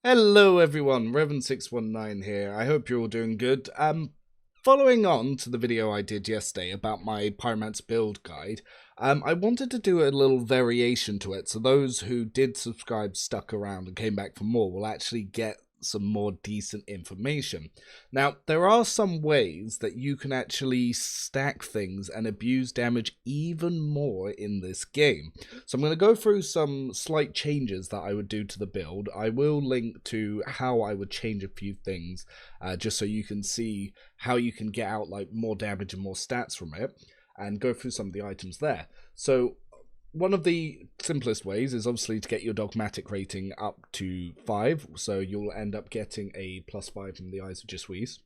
Hello everyone, Revan619 here. I hope you're all doing good. Following on to the video I did yesterday about my Pyromancer build guide, I wanted to do a little variation to it, so those who did subscribe, stuck around and came back for more will actually get some more decent information. Now, there are some ways that you can actually stack things and abuse damage even more in this game. So I'm going to go through some slight changes that I would do to the build. I will link to how I would change a few things, just so you can see how you can get out like more damage and more stats from it, and go through some of the items there. So one of the simplest ways is obviously to get your dogmatic rating up to 5, so you'll end up getting a +5 from the Eyes of Jisuise.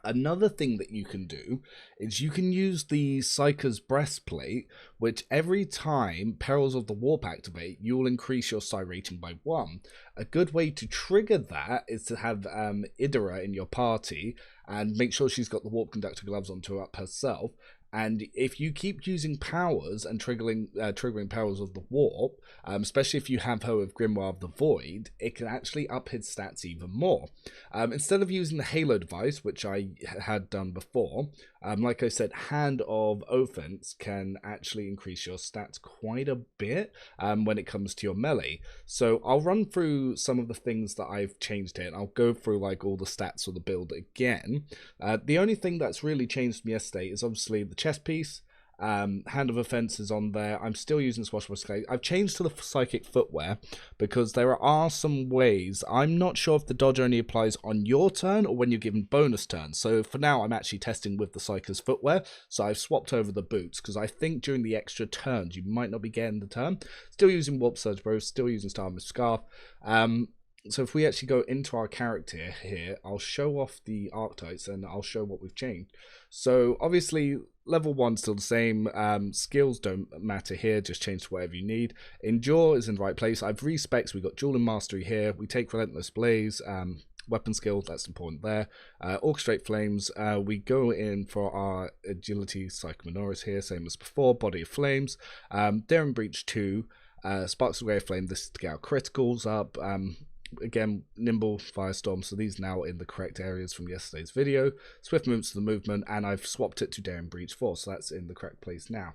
Another thing that you can do is you can use the Psyker's Breastplate, which every time Perils of the Warp activate, you'll increase your Psi rating by 1. A good way to trigger that is to have Irida in your party and make sure she's got the Warp Conductor gloves on to up herself. And if you keep using powers and triggering Perils of the Warp, especially if you have her with Grimoire of the Void, it can actually up his stats even more. Instead of using the Halo device, which I had done before, like I said, Hand of Offense can actually increase your stats quite a bit when it comes to your melee. So I'll run through some of the things that I've changed here, and I'll go through like all the stats of the build again. The only thing that's really changed from yesterday is obviously the chest piece. Hand of Offense is on there. I'm still using Swashbuckler. I've changed to the Psychic Footwear because there are some ways. I'm not sure if the dodge only applies on your turn or when you're given bonus turns. So for now, I'm actually testing with the Psyker's Footwear. So I've swapped over the boots because I think during the extra turns, you might not be getting the turn. Still using Warp Surge Bro, still using Starmist Scarf. So if we actually go into our character here, I'll show off the archetypes and I'll show what we've changed. So obviously level 1's still the same, skills don't matter here, just change to whatever you need. Endure is in the right place. I've respecs, we've got Dueling Mastery here, we take Relentless Blaze, weapon skill, that's important there. Orchestrate Flames, we go in for our Agility Psycho Minoris here, same as before, Body of Flames, Daring Breach 2, Sparks of Grey Flame, this is to get our criticals up, again, Nimble, Firestorm, so these now in the correct areas from yesterday's video. Swift Movements to the movement, and I've swapped it to Daring Breach 4, so that's in the correct place now.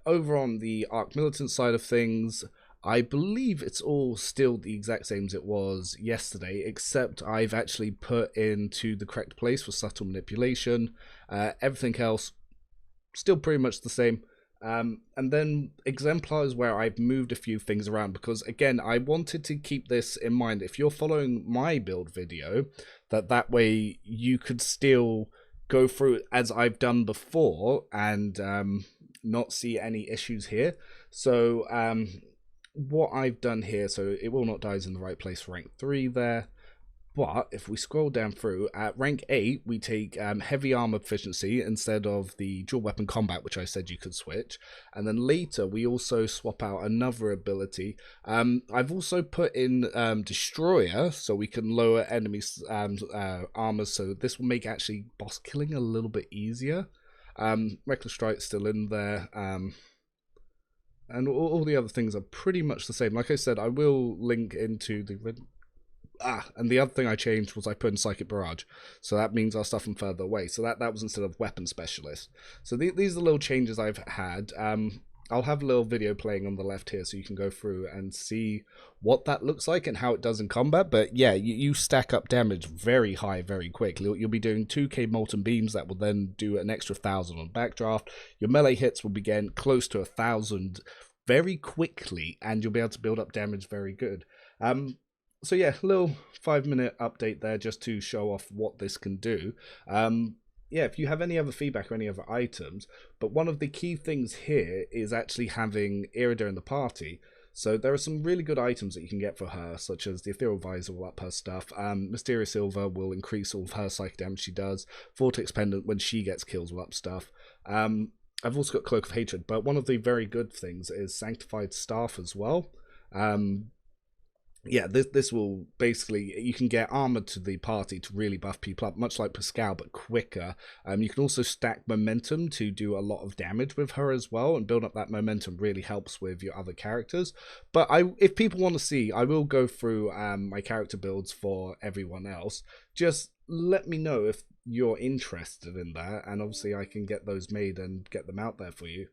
Over on the Arc Militant side of things, I believe it's all still the exact same as it was yesterday, except I've actually put into the correct place for subtle manipulation. Everything else, still pretty much the same. And then exemplars where I've moved a few things around because again I wanted to keep this in mind. If you're following my build video, that way you could still go through it as I've done before and not see any issues here. So what I've done here, so It Will Not Die is in the right place for rank 3 there. But if we scroll down through, at rank 8, we take heavy armor proficiency instead of the dual weapon combat, which I said you could switch. And then later, we also swap out another ability. I've also put in Destroyer, so we can lower enemies' armor, so this will make actually boss killing a little bit easier. Reckless Strike's still in there. And all the other things are pretty much the same. Like I said, I will link into the... and the other thing I changed was I put in Psychic Barrage. So that means I'll stuff them further away. So that was instead of Weapon Specialist. So these are the little changes I've had. I'll have a little video playing on the left here so you can go through and see what that looks like and how it does in combat. But yeah, you stack up damage very high very quickly. You'll be doing 2k Molten Beams that will then do an extra 1,000 on Backdraft. Your melee hits will begin close to 1,000 very quickly, and you'll be able to build up damage very good. So yeah, a little 5-minute update there just to show off what this can do. Yeah, if you have any other feedback or any other items, but one of the key things here is actually having Irida in the party. So there are some really good items that you can get for her, such as the Ethereal Visor will up her stuff, Mysterious Silver will increase all of her psychic damage she does, Vortex Pendant when she gets kills will up stuff. I've also got Cloak of Hatred, but one of the very good things is Sanctified Staff as well. yeah, this will basically, you can get armor to the party to really buff people up, much like Pascal, but quicker. You can also stack momentum to do a lot of damage with her as well, and build up that momentum really helps with your other characters. But if people want to see, I will go through my character builds for everyone else. Just let me know if you're interested in that, and obviously I can get those made and get them out there for you.